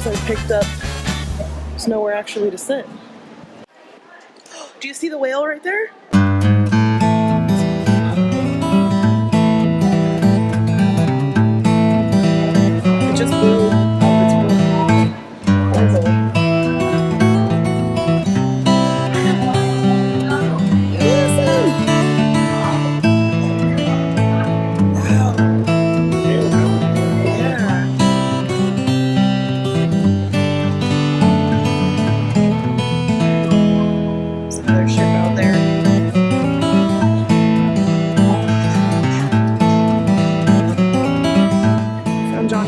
chairs I picked up, there's nowhere actually to sit. Do you see the whale right there? It just blew off its boat.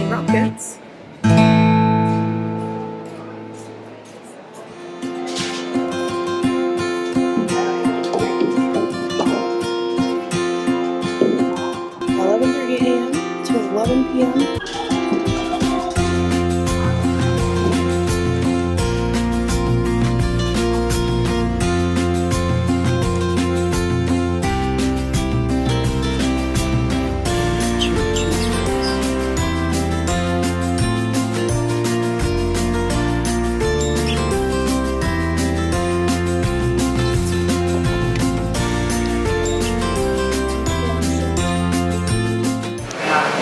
Rockets. AM to 11 p.m.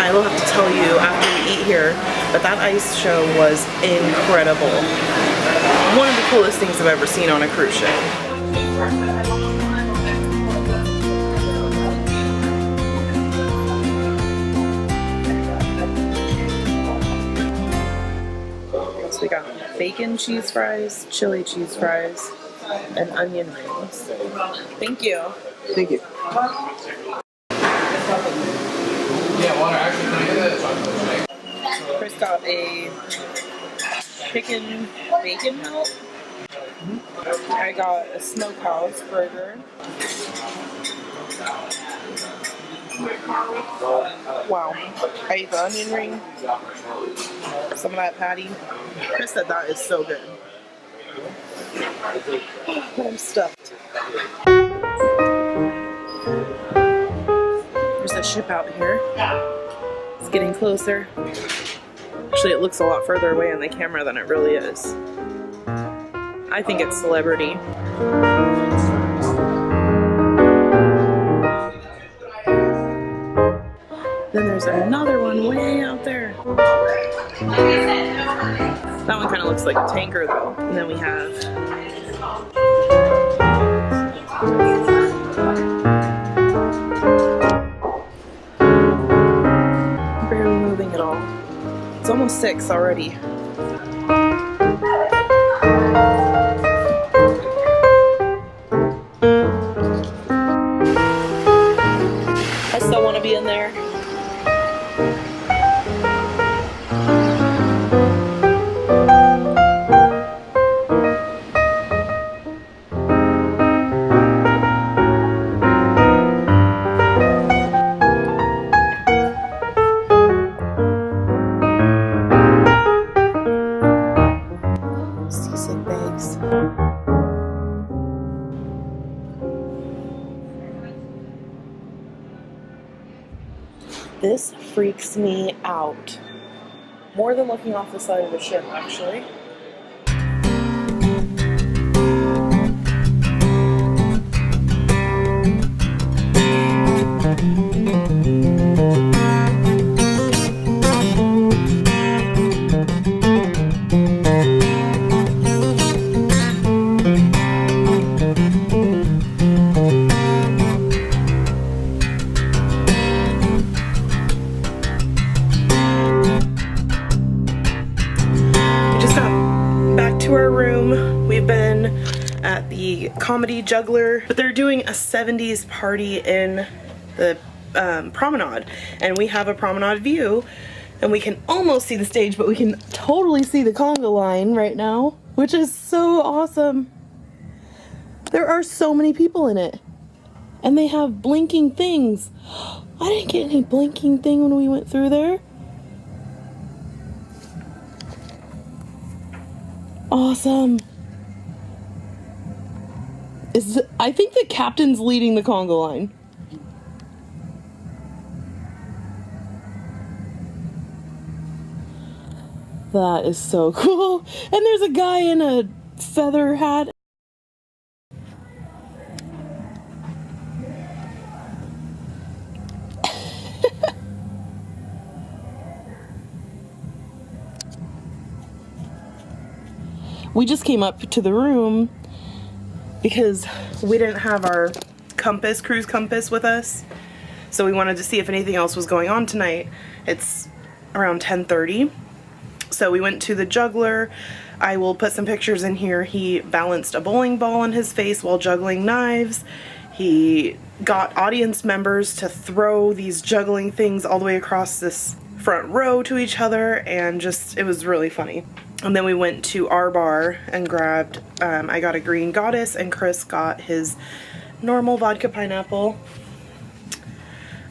I will have to tell you after we eat here that ice show was incredible. One of the coolest things I've ever seen on a cruise ship. So we got bacon cheese fries, chili cheese fries, and onion rings. Thank you. Thank you. Chris got a chicken bacon melt. I got a smokehouse burger. Wow. I ate the onion ring. Some of that patty. Chris said that is so good. I'm stuffed. There's a ship out here. It's getting closer. Actually, it looks a lot further away on the camera than it really is. I think it's Celebrity. Then there's another one way out there. That one kind of looks like a tanker though. And then we have barely moving at all. It's almost 6 already. I still want to be in there. This freaks me out. More than looking off the side of the ship, actually. We've been at the Comedy Juggler, but they're doing a 70s party in the Promenade, and we have a Promenade View, and we can almost see the stage, but we can totally see the Conga line right now, which is so awesome. There are so many people in it, and they have blinking things. I didn't get any blinking thing when we went through there. Awesome. I think the captain's leading the Conga line. That is so cool. And there's a guy in a feather hat. We just came up to the room because we didn't have our cruise compass with us. So we wanted to see if anything else was going on tonight. It's around 10:30. So we went to the juggler. I will put some pictures in here. He balanced a bowling ball on his face while juggling knives. He got audience members to throw these juggling things all the way across this front row to each other, and just, it was really funny. And then we went to our bar and grabbed, I got a green goddess and Chris got his normal vodka pineapple.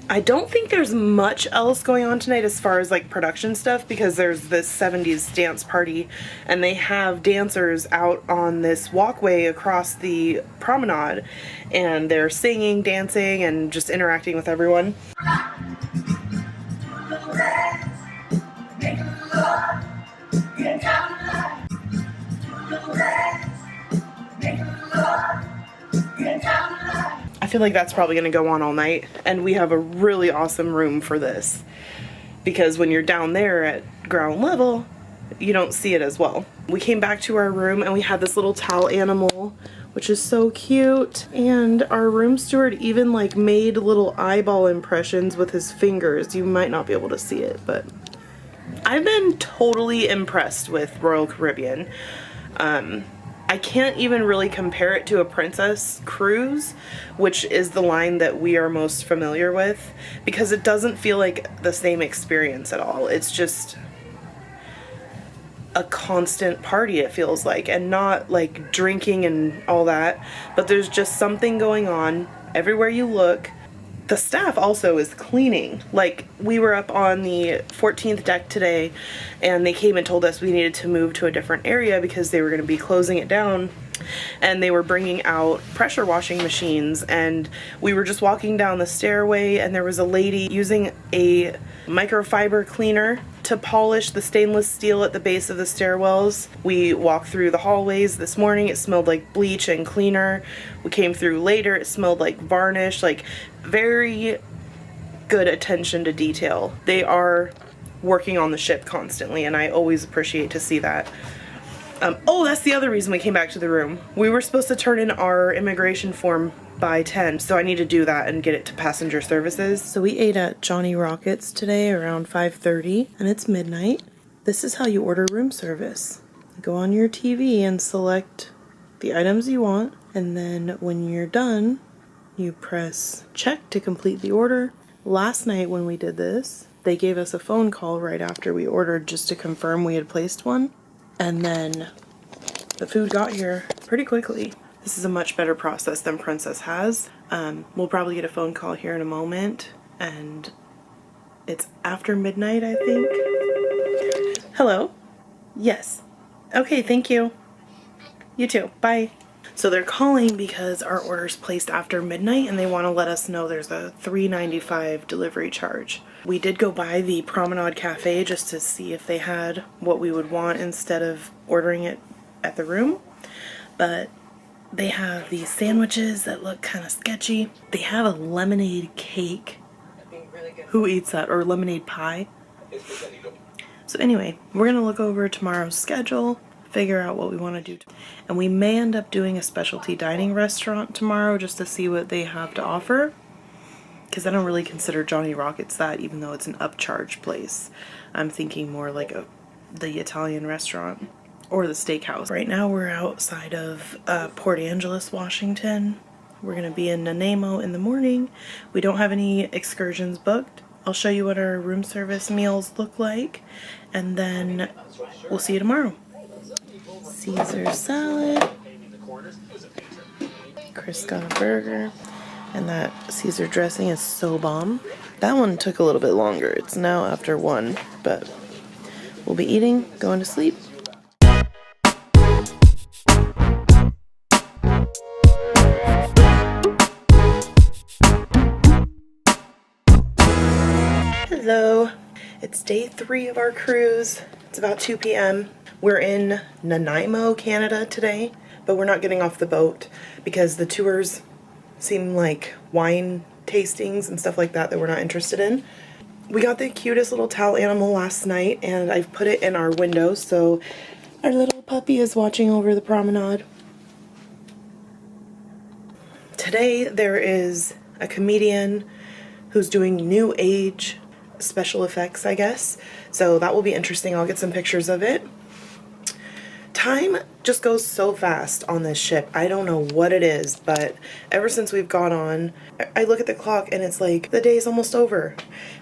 I don't think there's much else going on tonight as far as like production stuff, because there's this 70s dance party and they have dancers out on this walkway across the promenade and they're singing, dancing, and just interacting with everyone. I feel like that's probably going to go on all night, and we have a really awesome room for this because when you're down there at ground level you don't see it as well. We came back to our room and we had this little towel animal, which is so cute, and our room steward even like made little eyeball impressions with his fingers. You might not be able to see it, but I've been totally impressed with Royal Caribbean. I can't even really compare it to a Princess cruise, which is the line that we are most familiar with, because it doesn't feel like the same experience at all. It's just a constant party, it feels like, and not like drinking and all that, but there's just something going on everywhere you look. The staff also is cleaning. Like, we were up on the 14th deck today and they came and told us we needed to move to a different area because they were going to be closing it down, and they were bringing out pressure washing machines, and we were just walking down the stairway and there was a lady using a microfiber cleaner to polish the stainless steel at the base of the stairwells. We walked through the hallways this morning, it smelled like bleach and cleaner. We came through later, it smelled like varnish, like very good attention to detail. They are working on the ship constantly, and I always appreciate to see that. Oh, that's the other reason we came back to the room. We were supposed to turn in our immigration form by 10, so I need to do that and get it to passenger services. So we ate at Johnny Rockets today around 5:30, and it's midnight. This is how you order room service. You go on your TV and select the items you want, and then when you're done, you press check to complete the order. Last night when we did this, they gave us a phone call right after we ordered just to confirm we had placed one, and then the food got here pretty quickly. This is a much better process than Princess has. We'll probably get a phone call here in a moment, and it's after midnight, I think. Hello? Yes. Okay, thank you. You too. Bye. So they're calling because our order's placed after midnight and they want to let us know there's a $3.95 delivery charge. We did go by the Promenade Cafe just to see if they had what we would want instead of ordering it at the room, but they have these sandwiches that look kind of sketchy. They have a lemonade cake. Who eats that? Or lemonade pie. So anyway, we're gonna look over tomorrow's schedule, figure out what we want to do. And we may end up doing a specialty dining restaurant tomorrow just to see what they have to offer, because I don't really consider Johnny Rockets that, even though it's an upcharge place. I'm thinking more like the Italian restaurant or the steakhouse. Right now we're outside of Port Angeles, Washington. We're gonna be in Nanaimo in the morning. We don't have any excursions booked. I'll show you what our room service meals look like, and then we'll see you tomorrow. Caesar salad. Chris got a burger, and that Caesar dressing is so bomb. That one took a little bit longer. It's now after 1, but we'll be eating, going to sleep. Hello. It's day 3 of our cruise. It's about 2 p.m. We're in Nanaimo, Canada today, but we're not getting off the boat because the tours seem like wine tastings and stuff like that we're not interested in. We got the cutest little towel animal last night, and I've put it in our window, so our little puppy is watching over the promenade. Today there is a comedian who's doing new age special effects, I guess, so that will be interesting. I'll get some pictures of it. Time just goes so fast on this ship. I don't know what it is, but ever since we've got on, I look at the clock and it's like the day's almost over.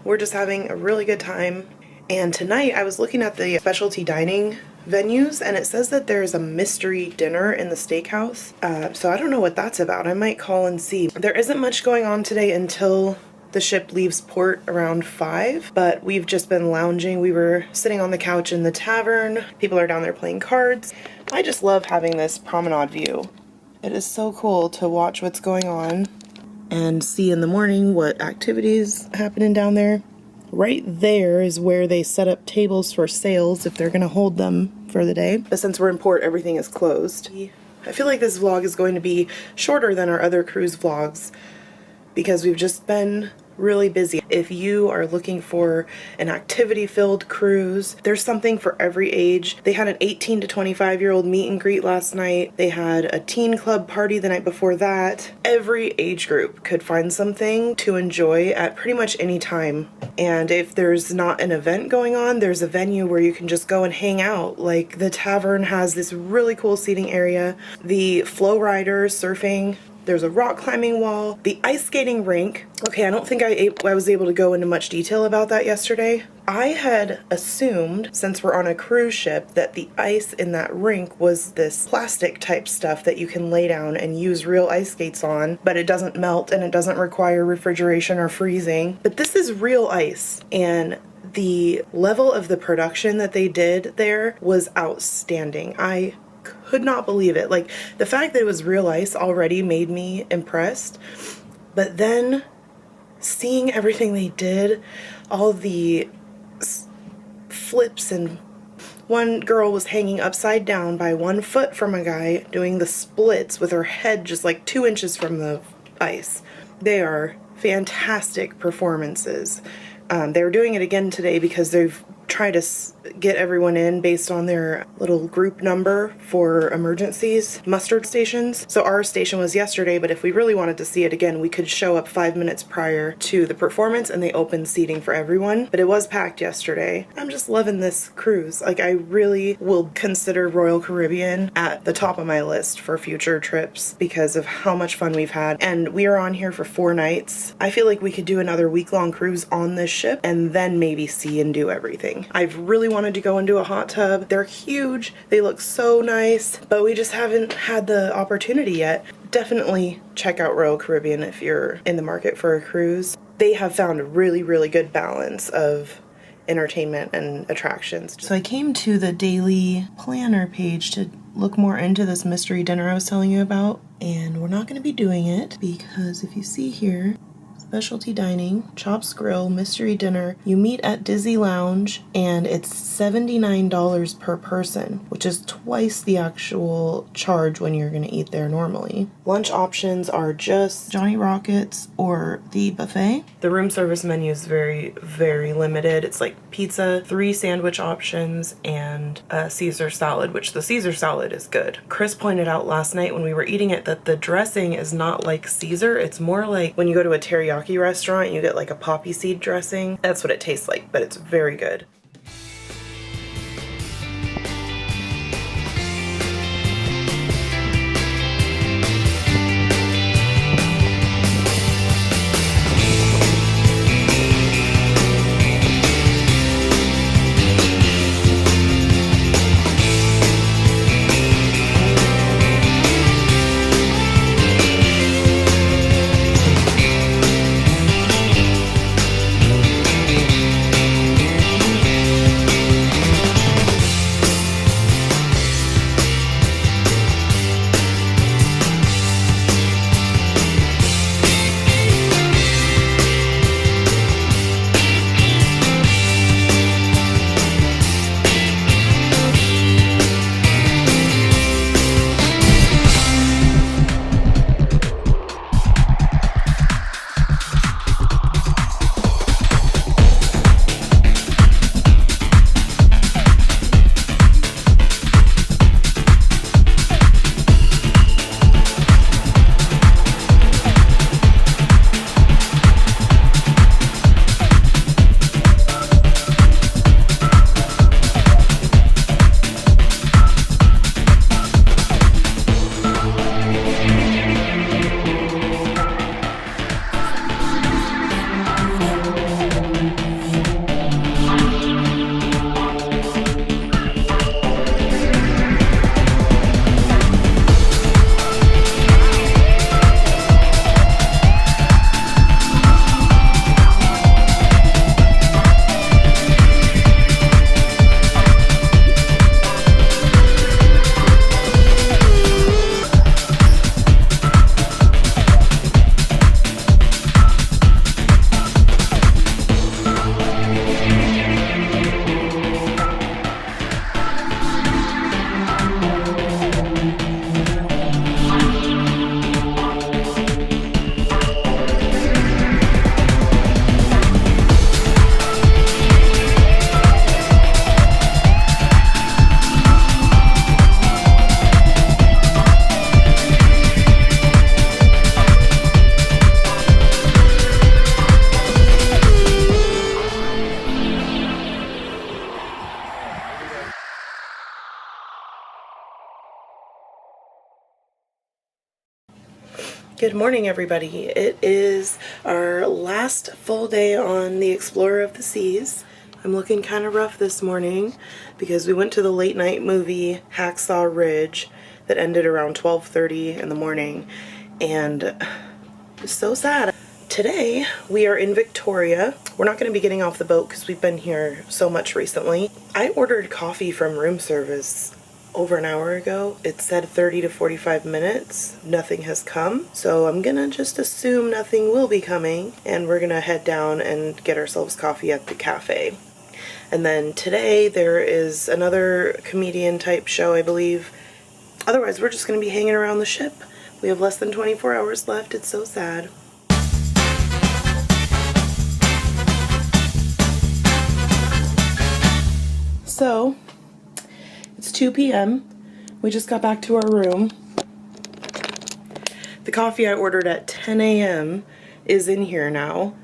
We're just having a really good time. And tonight I was looking at the specialty dining venues and it says that there's a mystery dinner in the steakhouse. So I don't know what that's about. I might call and see. There isn't much going on today until the ship leaves port around 5, but we've just been lounging. We were sitting on the couch in the tavern. People are down there playing cards. I just love having this promenade view. It is so cool to watch what's going on and see in the morning what activities happening down there. Right there is where they set up tables for sales if they're gonna hold them for the day. But since we're in port, everything is closed. I feel like this vlog is going to be shorter than our other cruise vlogs because we've just been really busy. If you are looking for an activity-filled cruise, there's something for every age. They had an 18 to 25-year-old meet and greet last night. They had a teen club party the night before that. Every age group could find something to enjoy at pretty much any time. And if there's not an event going on, there's a venue where you can just go and hang out. Like the tavern has this really cool seating area. The flow riders, surfing, there's a rock climbing wall, the ice skating rink. Okay, I don't think I was able to go into much detail about that yesterday. I had assumed, since we're on a cruise ship, that the ice in that rink was this plastic type stuff that you can lay down and use real ice skates on, but it doesn't melt and it doesn't require refrigeration or freezing. But this is real ice, and the level of the production that they did there was outstanding. I could not believe it. Like, the fact that it was real ice already made me impressed, but then seeing everything they did, all the flips, and one girl was hanging upside down by 1 foot from a guy doing the splits with her head just like 2 inches from the ice. They are fantastic performances. They're doing it again today because they've tried to get everyone in based on their little group number for emergencies, mustard stations. So our station was yesterday, but if we really wanted to see it again, we could show up 5 minutes prior to the performance and they opened seating for everyone. But it was packed yesterday. I'm just loving this cruise. Like, I really will consider Royal Caribbean at the top of my list for future trips because of how much fun we've had. And we are on here for 4 nights. I feel like we could do another week-long cruise on this ship and then maybe see and do everything. I've really wanted to go into a hot tub. They're huge. They look so nice, but we just haven't had the opportunity yet. Definitely check out Royal Caribbean if you're in the market for a cruise. They have found a really, really good balance of entertainment and attractions. So I came to the daily planner page to look more into this mystery dinner I was telling you about, and we're not going to be doing it because if you see here, specialty dining, Chops Grill, mystery dinner. You meet at Dizzy Lounge, and it's $79 per person, which is twice the actual charge when you're going to eat there normally. Lunch options are just Johnny Rockets or the buffet. The room service menu is very, very limited. It's like pizza, 3 sandwich options, and a Caesar salad, which the Caesar salad is good. Chris pointed out last night when we were eating it that the dressing is not like Caesar. It's more like when you go to a teriyaki restaurant, you get like a poppy seed dressing. That's what it tastes like, but it's very good. Good morning, everybody. It is our last full day on the Explorer of the Seas. I'm looking kind of rough this morning because we went to the late night movie Hacksaw Ridge that ended around 12:30 in the morning, and it was so sad. Today we are in Victoria. We're not going to be getting off the boat because we've been here so much recently. I ordered coffee from room service over an hour ago. It said 30 to 45 minutes. Nothing has come. So I'm gonna just assume nothing will be coming, and we're gonna head down and get ourselves coffee at the cafe. And then today there is another comedian type show, I believe. Otherwise, we're just gonna be hanging around the ship. We have less than 24 hours left. It's so sad. So, it's 2 p.m. We just got back to our room. The coffee I ordered at 10 a.m. is in here now.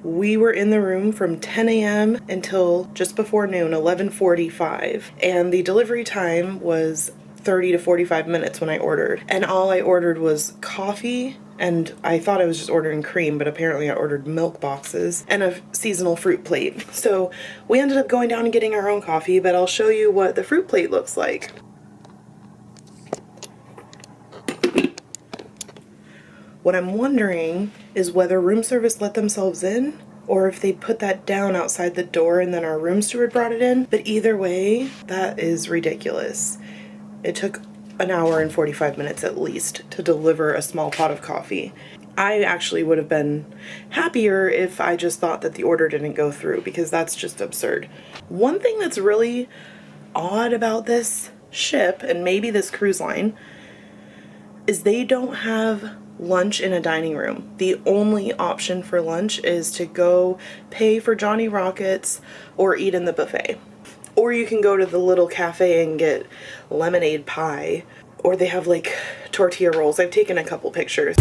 We were in the room from 10 a.m. until just before noon, 11:45. And the delivery time was 30 to 45 minutes when I ordered. And all I ordered was coffee, and I thought I was just ordering cream, but apparently I ordered milk boxes and a seasonal fruit plate. So we ended up going down and getting our own coffee, but I'll show you what the fruit plate looks like. What I'm wondering is whether room service let themselves in, or if they put that down outside the door and then our room steward brought it in. But either way, that is ridiculous. It took an hour and 45 minutes at least to deliver a small pot of coffee. I actually would have been happier if I just thought that the order didn't go through, because that's just absurd. One thing that's really odd about this ship, and maybe this cruise line, is they don't have lunch in a dining room. The only option for lunch is to go pay for Johnny Rockets or eat in the buffet. Or you can go to the little cafe and get lemonade pie. Or they have like tortilla rolls. I've taken a couple pictures.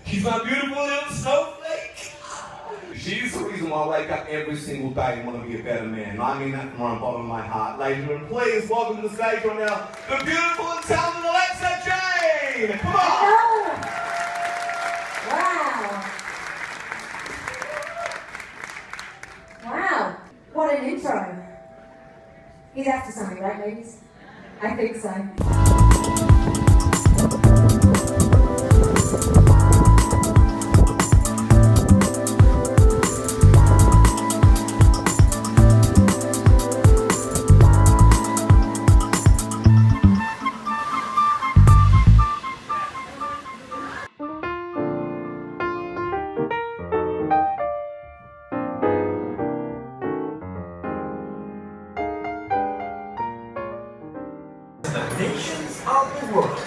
She's my beautiful little snowflake. She's the reason why I wake up every single day and want to be a better man. I mean that from the bottom of my heart. Ladies and gentlemen, please welcome to the stage right now the beautiful and talented Alexa Jane. Come on. Hello. Wow. Wow. What an intro. He's after something, right, ladies? I think so. Nations of the world.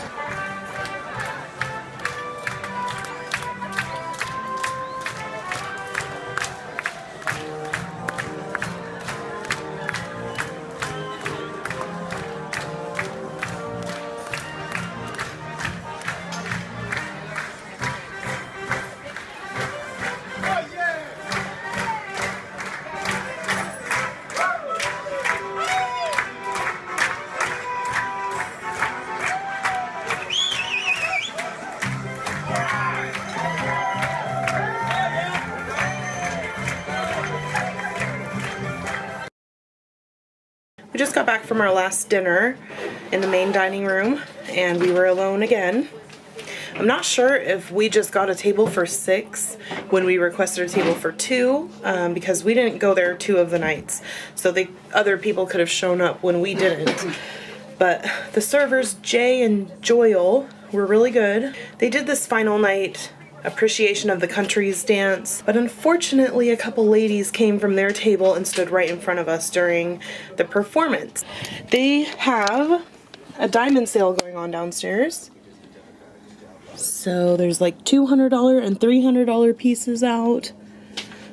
We just got back from our last dinner in the main dining room, and we were alone again. I'm not sure if we just got a table for 6 when we requested a table for 2, because we didn't go there 2 of the nights. So other people could have shown up when we didn't. But the servers, Jay and Joyle, were really good. They did this final night appreciation of the country's dance, but unfortunately a couple ladies came from their table and stood right in front of us during the performance. They have a diamond sale going on downstairs. So there's like $200 and $300 pieces out.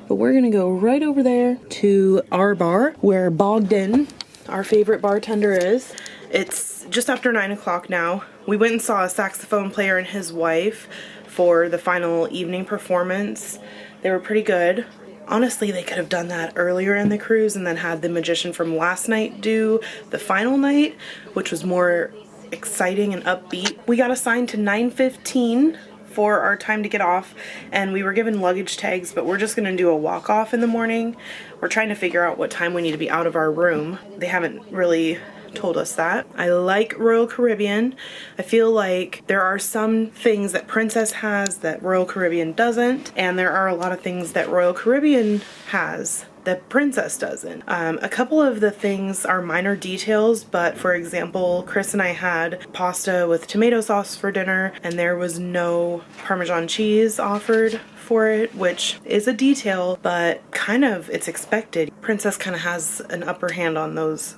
But we're gonna go right over there to our bar where Bogdan, our favorite bartender, is. It's just after 9 o'clock now. We went and saw a saxophone player and his wife for the final evening performance. They were pretty good. Honestly, they could have done that earlier in the cruise and then had the magician from last night do the final night, which was more exciting and upbeat. We got assigned to 9:15 for our time to get off, and we were given luggage tags, but we're just gonna do a walk off in the morning. We're trying to figure out what time we need to be out of our room. They haven't really told us that. I like Royal Caribbean. I feel like there are some things that Princess has that Royal Caribbean doesn't, and there are a lot of things that Royal Caribbean has that Princess doesn't. A couple of the things are minor details, but for example, Chris and I had pasta with tomato sauce for dinner, and there was no Parmesan cheese offered for it, which is a detail, but kind of it's expected. Princess kind of has an upper hand on those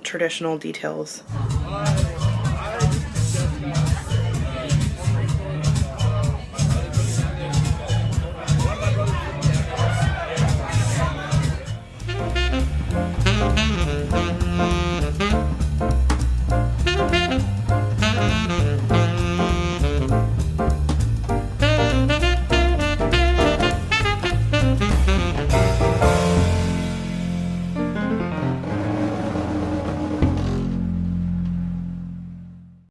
traditional details.